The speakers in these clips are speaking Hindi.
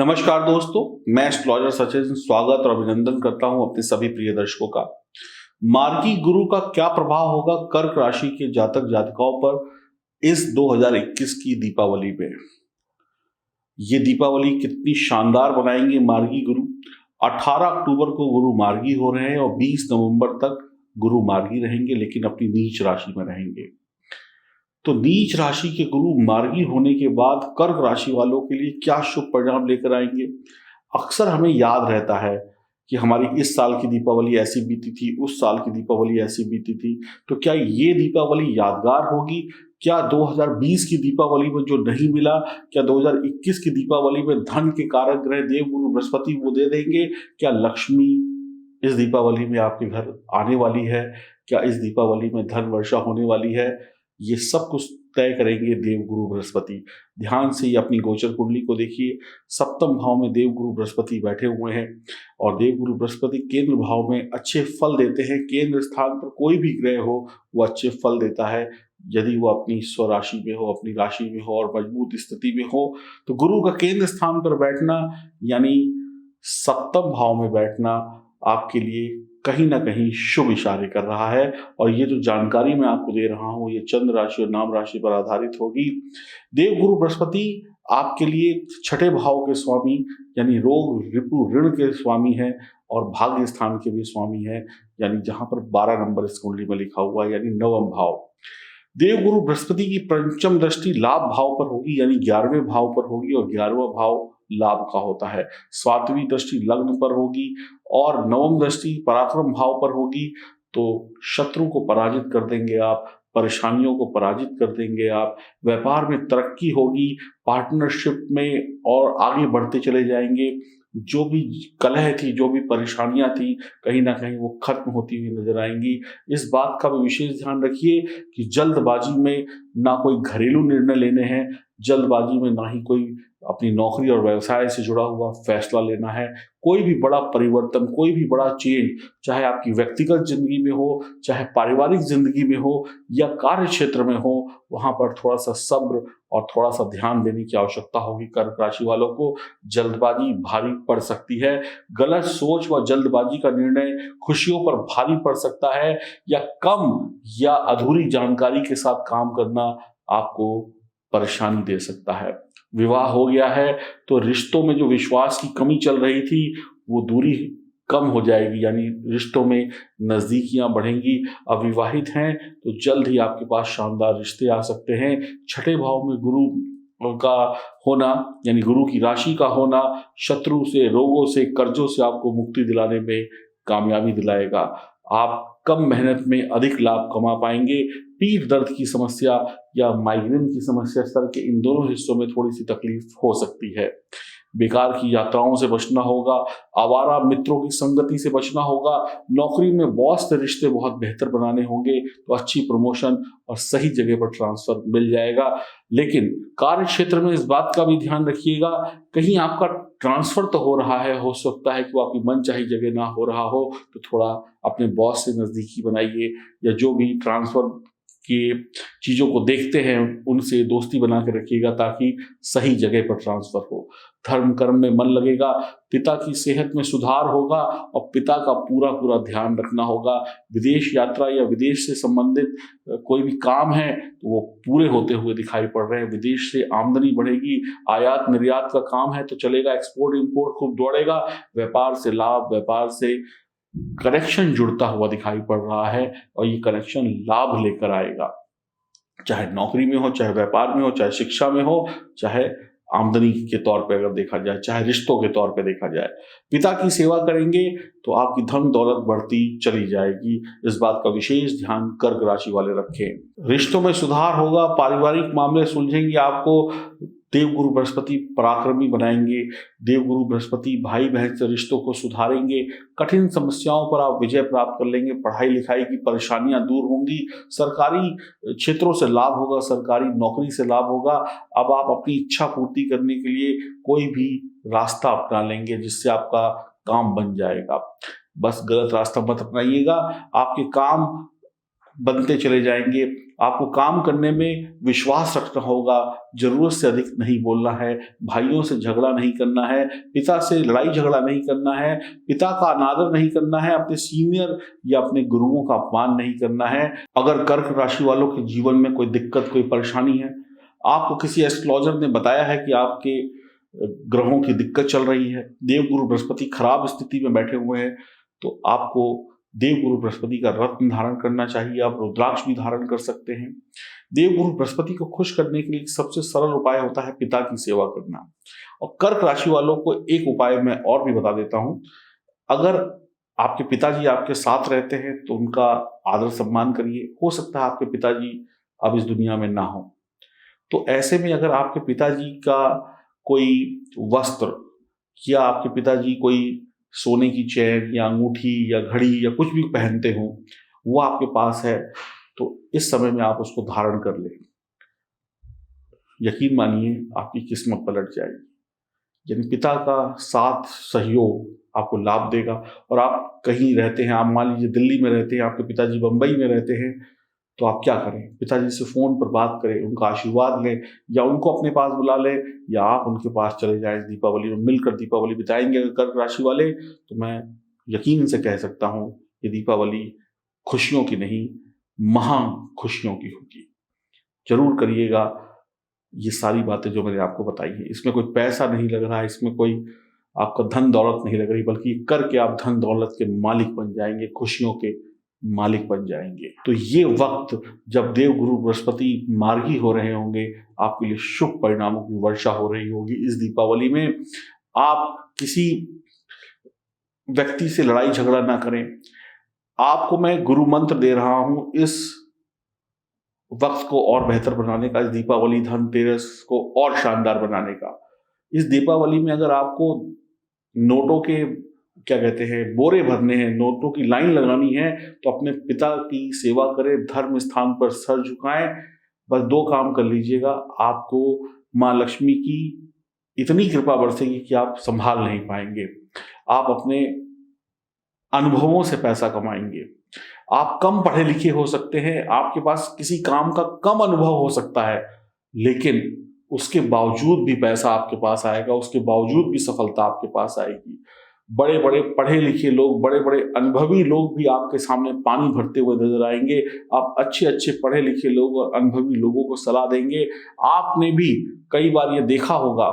नमस्कार दोस्तों, मैं एस्ट्रोलॉजर सचिन स्वागत और अभिनंदन करता हूं अपने सभी प्रिय दर्शकों का। मार्गी गुरु का क्या प्रभाव होगा कर्क राशि के जातक जातिकाओं पर इस 2021 की दीपावली में। ये दीपावली कितनी शानदार बनाएंगे मार्गी गुरु। 18 अक्टूबर को गुरु मार्गी हो रहे हैं और 20 नवंबर तक गुरु मार्गी रहेंगे, लेकिन अपनी नीच राशि में रहेंगे। तो नीच राशि के गुरु मार्गी होने के बाद कर्क राशि वालों के लिए क्या शुभ परिणाम लेकर आएंगे। अक्सर हमें याद रहता है कि हमारी इस साल की दीपावली ऐसी बीती थी, उस साल की दीपावली ऐसी बीती थी। तो क्या ये दीपावली यादगार होगी? क्या 2020 की दीपावली में जो नहीं मिला, क्या 2021 की दीपावली में धन के कारक ग्रह देवगुरु बृहस्पति वो दे देंगे? क्या लक्ष्मी इस दीपावली में आपके घर आने वाली है? क्या इस दीपावली में धन वर्षा होने वाली है? ये सब कुछ तय करेंगे देवगुरु बृहस्पति। ध्यान से ही अपनी गोचर कुंडली को देखिए। सप्तम भाव में देवगुरु बृहस्पति बैठे हुए हैं और देवगुरु बृहस्पति केंद्र भाव में अच्छे फल देते हैं। केंद्र स्थान पर कोई भी ग्रह हो वो अच्छे फल देता है यदि वो अपनी स्वराशि में हो, अपनी राशि में हो और मजबूत स्थिति में हो। तो गुरु का केंद्र स्थान पर बैठना यानी सप्तम भाव में बैठना आपके लिए कहीं ना कहीं शुभ इशारे कर रहा है। और ये जो जानकारी मैं आपको दे रहा हूं ये चंद्र राशि और नाम राशि पर आधारित होगी। देवगुरु बृहस्पति आपके लिए छठे भाव के स्वामी यानी रोग रिपु ऋण के स्वामी हैं और भाग्य स्थान के भी स्वामी हैं, यानी जहां पर 12 नंबर इस कुंडली में लिखा हुआ है, यानी नवम भाव। देवगुरु बृहस्पति की पंचम दृष्टि लाभ भाव पर होगी, यानी 11वें भाव पर होगी और 11वां भाव लाभ का होता है। 7वीं दृष्टि लग्न पर होगी और 9वीं दृष्टि पराक्रम भाव पर होगी। तो शत्रु को पराजित कर देंगे आप, परेशानियों को पराजित कर देंगे आप, व्यापार में तरक्की होगी, पार्टनरशिप में और आगे बढ़ते चले जाएंगे। जो भी कलह थी, जो भी परेशानियां थी, कहीं ना कहीं वो खत्म होती हुई नजर आएंगी। इस बात का भी विशेष ध्यान रखिए कि जल्दबाजी में ना कोई घरेलू निर्णय लेने हैं, जल्दबाजी में ना ही कोई अपनी नौकरी और व्यवसाय से जुड़ा हुआ फैसला लेना है। कोई भी बड़ा परिवर्तन, कोई भी बड़ा चेंज, चाहे आपकी व्यक्तिगत जिंदगी में हो, चाहे पारिवारिक जिंदगी में हो या कार्य क्षेत्र में हो, वहां पर थोड़ा सा सब्र और थोड़ा सा ध्यान देने की आवश्यकता होगी। कर्क राशि वालों को जल्दबाजी भारी पड़ सकती है। गलत सोच व जल्दबाजी का निर्णय खुशियों पर भारी पड़ सकता है, या कम या अधूरी जानकारी के साथ काम करना आपको परेशानी दे सकता है। विवाह हो गया है तो रिश्तों में जो विश्वास की कमी चल रही थी वो दूरी कम हो जाएगी, यानी रिश्तों में नजदीकियां बढ़ेंगी। अविवाहित हैं तो जल्द ही आपके पास शानदार रिश्ते आ सकते हैं। छठे भाव में गुरु का होना यानी गुरु की राशि का होना शत्रु से, रोगों से, कर्जों से आपको मुक्ति दिलाने में कामयाबी दिलाएगा। आप कम मेहनत में अधिक लाभ कमा पाएंगे। पीठ दर्द की समस्या या माइग्रेन की समस्या स्तर के इन दोनों हिस्सों में थोड़ी सी तकलीफ हो सकती है। बेकार की यात्राओं से बचना होगा, आवारा मित्रों की संगति से बचना होगा। नौकरी में बॉस से रिश्ते बहुत बेहतर बनाने होंगे तो अच्छी प्रमोशन और सही जगह पर ट्रांसफर मिल जाएगा। लेकिन कार्य क्षेत्र में इस बात का भी ध्यान रखिएगा, कहीं आपका ट्रांसफर तो हो रहा है, हो सकता है कि वो आपकी मनचाही जगह ना हो रहा हो, तो थोड़ा अपने बॉस से नजदीकी बनाइए, या जो भी ट्रांसफर की चीजों को देखते हैं उनसे दोस्ती बना के रखिएगा ताकि सही जगह पर ट्रांसफर हो। धर्म कर्म में मन लगेगा, पिता की सेहत में सुधार होगा और पिता का पूरा पूरा ध्यान रखना होगा। विदेश यात्रा या विदेश से संबंधित कोई भी काम है तो वो पूरे होते हुए दिखाई पड़ रहे हैं। विदेश से आमदनी बढ़ेगी, आयात निर्यात का काम है तो चलेगा, एक्सपोर्ट इंपोर्ट खूब दौड़ेगा, व्यापार से लाभ, व्यापार से कनेक्शन जुड़ता हुआ दिखाई पड़ रहा है और ये कनेक्शन लाभ लेकर आएगा। चाहे नौकरी में हो, चाहे व्यापार में हो, चाहे शिक्षा में हो, चाहे आमदनी के तौर पे अगर देखा जाए, चाहे रिश्तों के तौर पे देखा जाए। पिता की सेवा करेंगे तो आपकी धन दौलत बढ़ती चली जाएगी। इस बात का विशेष ध्यान कर्क राशि वाले रखें। रिश्तों में सुधार होगा, पारिवारिक मामले सुलझेंगे। आपको देवगुरु बृहस्पति पराक्रमी बनाएंगे। देवगुरु बृहस्पति भाई बहन से रिश्तों को सुधारेंगे। कठिन समस्याओं पर आप विजय प्राप्त कर लेंगे। पढ़ाई लिखाई की परेशानियां दूर होंगी। सरकारी क्षेत्रों से लाभ होगा, सरकारी नौकरी से लाभ होगा। अब आप अपनी इच्छा पूर्ति करने के लिए कोई भी रास्ता अपना लेंगे जिससे आपका काम बन जाएगा। बस गलत रास्ता मत अपनाइएगा। आपके काम बनते चले जाएंगे। आपको काम करने में विश्वास रखना होगा, जरूरत से अधिक नहीं बोलना है, भाइयों से झगड़ा नहीं करना है, पिता से लड़ाई झगड़ा नहीं करना है, पिता का अनादर नहीं करना है, अपने सीनियर या अपने गुरुओं का अपमान नहीं करना है। अगर कर्क राशि वालों के जीवन में कोई दिक्कत, कोई परेशानी है, आपको किसी एस्ट्रोलॉजर ने बताया है कि आपके ग्रहों की दिक्कत चल रही है, देवगुरु बृहस्पति खराब स्थिति में बैठे हुए हैं, तो आपको देवगुरु बृहस्पति का रत्न धारण करना चाहिए। आप रुद्राक्ष भी धारण कर सकते हैं। देवगुरु बृहस्पति को खुश करने के लिए सबसे सरल उपाय होता है पिता की सेवा करना। और कर्क राशि वालों को एक उपाय मैं और भी बता देता हूं। अगर आपके पिताजी आपके साथ रहते हैं तो उनका आदर सम्मान करिए। हो सकता है आपके पिताजी अब इस दुनिया में ना हो, तो ऐसे में अगर आपके पिताजी का कोई वस्त्र या आपके पिताजी कोई सोने की चैन या अंगूठी या घड़ी या कुछ भी पहनते हो, वो आपके पास है, तो इस समय में आप उसको धारण कर लें। यकीन मानिए आपकी किस्मत पलट जाएगी। यानी पिता का साथ सहयोग आपको लाभ देगा। और आप कहीं रहते हैं, आप मान लीजिए दिल्ली में रहते हैं, आपके पिताजी बंबई में रहते हैं, तो आप क्या करें? पिताजी से फोन पर बात करें, उनका आशीर्वाद लें, या उनको अपने पास बुला लें, या आप उनके पास चले जाएं। दीपावली में मिलकर दीपावली बिताएंगे अगर कर्क राशि वाले, तो मैं यकीन से कह सकता हूं ये दीपावली खुशियों की नहीं, महान खुशियों की होगी। जरूर करिएगा ये सारी बातें जो मैंने आपको बताई हैं। इसमें कोई पैसा नहीं लग रहा है, इसमें कोई आपका धन दौलत नहीं लग रही, बल्कि करके आप धन दौलत के मालिक बन जाएंगे, खुशियों के मालिक बन जाएंगे। तो ये वक्त जब देवगुरु बृहस्पति मार्गी हो रहे होंगे, आपके लिए शुभ परिणामों की वर्षा हो रही होगी। इस दीपावली में आप किसी व्यक्ति से लड़ाई झगड़ा ना करें। आपको मैं गुरु मंत्र दे रहा हूं इस वक्त को और बेहतर बनाने का, इस दीपावली धनतेरस को और शानदार बनाने का। इस दीपावली में अगर आपको नोटों के क्या कहते हैं बोरे भरने हैं, नोटों की लाइन लगानी है, तो अपने पिता की सेवा करें, धर्म स्थान पर सर झुकाएं। बस 2 काम कर लीजिएगा, आपको माँ लक्ष्मी की इतनी कृपा बरसेगी कि आप संभाल नहीं पाएंगे। आप अपने अनुभवों से पैसा कमाएंगे। आप कम पढ़े लिखे हो सकते हैं, आपके पास किसी काम का कम अनुभव हो सकता है, लेकिन उसके बावजूद भी पैसा आपके पास आएगा, उसके बावजूद भी सफलता आपके पास आएगी। बड़े बड़े पढ़े लिखे लोग, बड़े बड़े अनुभवी लोग भी आपके सामने पानी भरते हुए नजर आएंगे। आप अच्छे अच्छे पढ़े लिखे लोग और अनुभवी लोगों को सलाह देंगे। आपने भी कई बार ये देखा होगा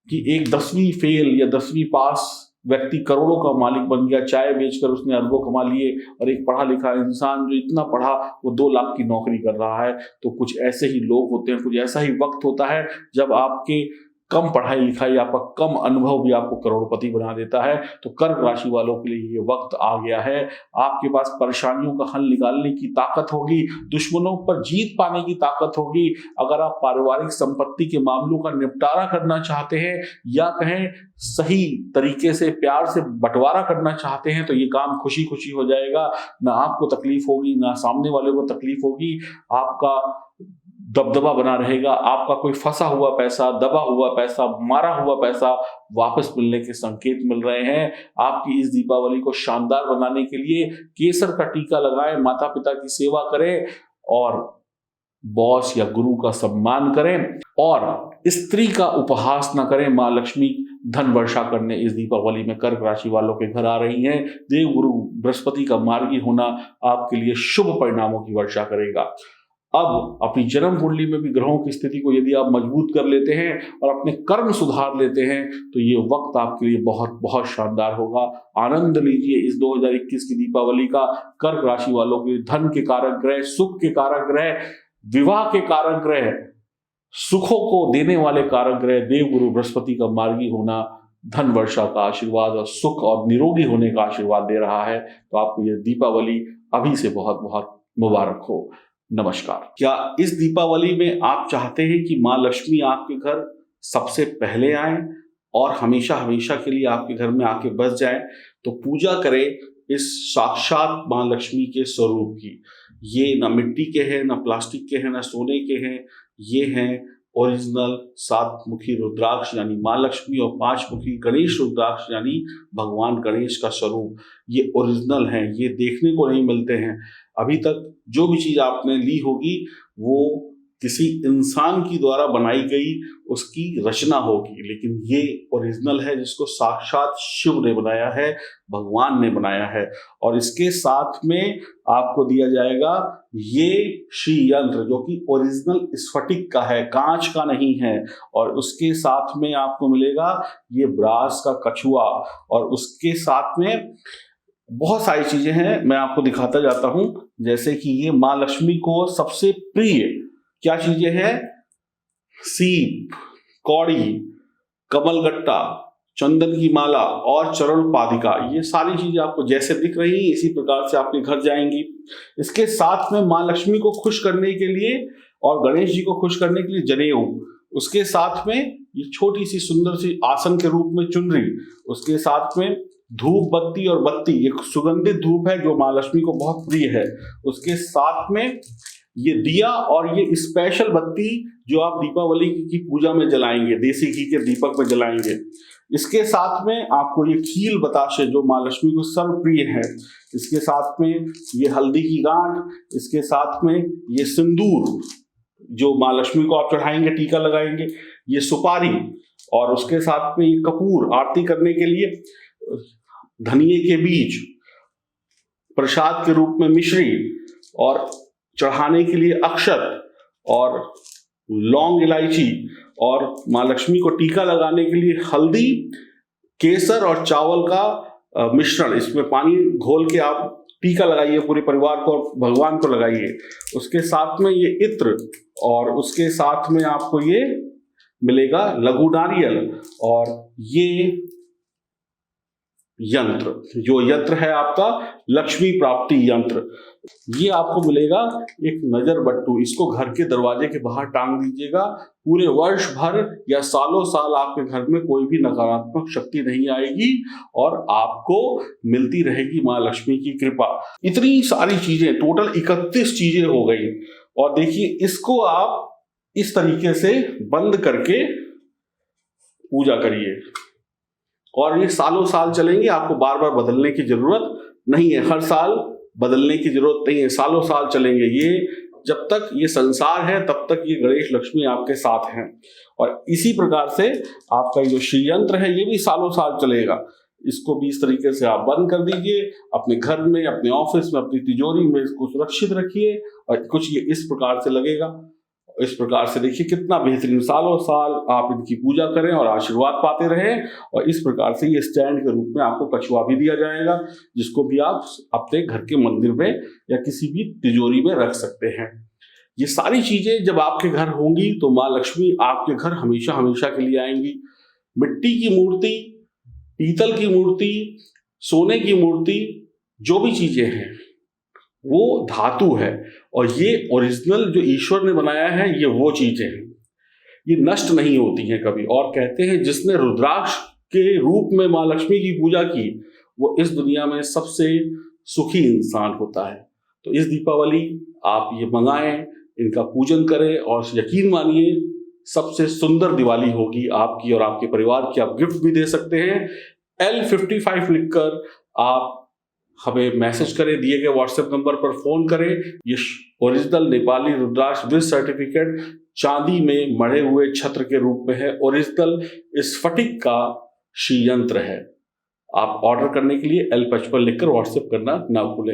कि एक 10वीं फेल या 10वीं पास व्यक्ति करोड़ों का मालिक बन गया, चाय बेचकर उसने अरबों कमा लिए, और एक पढ़ा लिखा इंसान जो इतना पढ़ा वो 2 लाख की नौकरी कर रहा है। तो कुछ ऐसे ही लोग होते हैं, कुछ ऐसा ही वक्त होता है जब आपके कम पढ़ाई लिखाई, आपका कम अनुभव भी आपको करोड़पति बना देता है। तो कर्क राशि वालों के लिए ये वक्त आ गया है। आपके पास परेशानियों का हल निकालने की ताकत होगी, दुश्मनों पर जीत पाने की ताकत होगी। अगर आप पारिवारिक संपत्ति के मामलों का निपटारा करना चाहते हैं, या कहें सही तरीके से प्यार से बंटवारा करना चाहते हैं, तो ये काम खुशी खुशी हो जाएगा। ना आपको तकलीफ होगी, ना सामने वाले को तकलीफ होगी। आपका दबदबा बना रहेगा। आपका कोई फंसा हुआ पैसा, दबा हुआ पैसा, मारा हुआ पैसा वापस मिलने के संकेत मिल रहे हैं। आपकी इस दीपावली को शानदार बनाने के लिए केसर का टीका लगाएं, माता पिता की सेवा करें, और बॉस या गुरु का सम्मान करें, और स्त्री का उपहास न करें। माँ लक्ष्मी धन वर्षा करने इस दीपावली में कर्क राशि वालों के घर आ रही हैं। देवगुरु बृहस्पति का मार्गी होना आपके लिए शुभ परिणामों की वर्षा करेगा। अब अपनी जन्म कुंडली में भी ग्रहों की स्थिति को यदि आप मजबूत कर लेते हैं और अपने कर्म सुधार लेते हैं, तो ये वक्त आपके लिए बहुत बहुत शानदार होगा। आनंद लीजिए इस 2021 की दीपावली का। कर्क राशि वालों के धन के कारक ग्रह, सुख के कारक ग्रह, विवाह के कारक ग्रह, सुखों को देने वाले कारक ग्रह देवगुरु बृहस्पति का मार्गी होना धन वर्षा का आशीर्वाद और सुख और निरोगी होने का आशीर्वाद दे रहा है। तो आपको यह दीपावली अभी से बहुत बहुत मुबारक हो। नमस्कार। क्या इस दीपावली में आप चाहते हैं कि माँ लक्ष्मी आपके घर सबसे पहले आए और हमेशा हमेशा के लिए आपके घर में आके बस जाए? तो पूजा करें इस साक्षात माँ लक्ष्मी के स्वरूप की। ये ना मिट्टी के हैं, ना प्लास्टिक के हैं, ना सोने के हैं, ये हैं ओरिजिनल 7 मुखी रुद्राक्ष यानी माँ लक्ष्मी और 5 मुखी गणेश रुद्राक्ष यानी भगवान गणेश का स्वरूप, ये ओरिजिनल हैं, ये देखने को नहीं मिलते हैं। अभी तक जो भी चीज़ आपने ली होगी वो किसी इंसान की द्वारा बनाई गई उसकी रचना होगी, लेकिन ये ओरिजिनल है जिसको साक्षात शिव ने बनाया है, भगवान ने बनाया है। और इसके साथ में आपको दिया जाएगा ये श्री यंत्र जो कि ओरिजिनल स्फटिक का है, कांच का नहीं है। और उसके साथ में आपको मिलेगा ये ब्रास का कछुआ, और उसके साथ में बहुत सारी चीजें हैं, मैं आपको दिखाता जाता हूं। जैसे कि ये माँ लक्ष्मी को सबसे प्रिय क्या चीजें हैं, सीप, कौड़ी, कमलगट्टा, चंदन की माला और चरण पादिका, ये सारी चीजें आपको जैसे दिख रही हैं इसी प्रकार से आपके घर जाएंगी। इसके साथ में माँ लक्ष्मी को खुश करने के लिए और गणेश जी को खुश करने के लिए जनेऊ, उसके साथ में ये छोटी सी सुंदर सी आसन के रूप में चुनरी, उसके साथ में धूप बत्ती और बत्ती, ये सुगंधित धूप है जो माँ लक्ष्मी को बहुत प्रिय है। उसके साथ में ये दिया और ये स्पेशल बत्ती जो आप दीपावली की पूजा में जलाएंगे, देसी घी के दीपक में जलाएंगे। इसके साथ में आपको ये खील बताशे जो माँ लक्ष्मी को सर्वप्रिय है, इसके साथ में ये हल्दी की गांठ, इसके साथ में ये सिंदूर जो माँ लक्ष्मी को आप चढ़ाएंगे, टीका लगाएंगे, ये सुपारी, और उसके साथ में ये कपूर आरती करने के लिए, धनिये के बीज, प्रसाद के रूप में मिश्री, और चढ़ाने के लिए अक्षत और लौंग इलायची, और माँ लक्ष्मी को टीका लगाने के लिए हल्दी, केसर और चावल का मिश्रण, इसमें पानी घोल के आप टीका लगाइए, पूरे परिवार को और भगवान को लगाइए। उसके साथ में ये इत्र, और उसके साथ में आपको ये मिलेगा लघु नारियल, और ये यंत्र, जो यंत्र है आपका लक्ष्मी प्राप्ति यंत्र, ये आपको मिलेगा एक नजर बट्टू, इसको घर के दरवाजे के बाहर टांग दीजिएगा। पूरे वर्ष भर या सालों साल आपके घर में कोई भी नकारात्मक शक्ति नहीं आएगी और आपको मिलती रहेगी माँ लक्ष्मी की कृपा। इतनी सारी चीजें, टोटल 31 चीजें हो गई। और देखिए इसको आप इस तरीके से बंद करके पूजा करिए, और ये सालों साल चलेंगे, आपको बार बार बदलने की जरूरत नहीं है, हर साल बदलने की जरूरत नहीं है, सालों साल चलेंगे ये। जब तक ये संसार है तब तक ये गणेश लक्ष्मी आपके साथ हैं। और इसी प्रकार से आपका जो श्री यंत्र है ये भी सालों साल चलेगा। इसको भी इस तरीके से आप बंद कर दीजिए, अपने घर में, अपने ऑफिस में, अपनी तिजोरी में इसको सुरक्षित रखिए, और कुछ ये इस प्रकार से लगेगा। इस प्रकार से देखिए कितना बेहतरीन, सालों साल आप इनकी पूजा करें और आशीर्वाद पाते रहें। और इस प्रकार से ये स्टैंड के रूप में आपको कछुआ भी दिया जाएगा, जिसको भी आप अपने घर के मंदिर में या किसी भी तिजोरी में रख सकते हैं। ये सारी चीजें जब आपके घर होंगी तो माँ लक्ष्मी आपके घर हमेशा हमेशा के लिए आएंगी। मिट्टी की मूर्ति, पीतल की मूर्ति, सोने की मूर्ति, जो भी चीजें हैं वो धातु है, और ये ओरिजिनल जो ईश्वर ने बनाया है ये वो चीजें हैं, ये नष्ट नहीं होती हैं कभी। और कहते हैं जिसने रुद्राक्ष के रूप में माँ लक्ष्मी की पूजा की वो इस दुनिया में सबसे सुखी इंसान होता है। तो इस दीपावली आप ये मंगाएं, इनका पूजन करें, और यकीन मानिए सबसे सुंदर दिवाली होगी आपकी और आपके परिवार की। आप गिफ्ट भी दे सकते हैं। L55 लिखकर आप हमें मैसेज करें, दिए गए व्हाट्सएप नंबर पर फोन करें। ये original Nepali rudraksha with certificate चांदी में मढ़े हुए छत्र के रूप में है, ओरिजिनल स्फटिक का श्री यंत्र है। आप ऑर्डर करने के लिए L55 लिखकर व्हाट्सएप करना ना भूलें।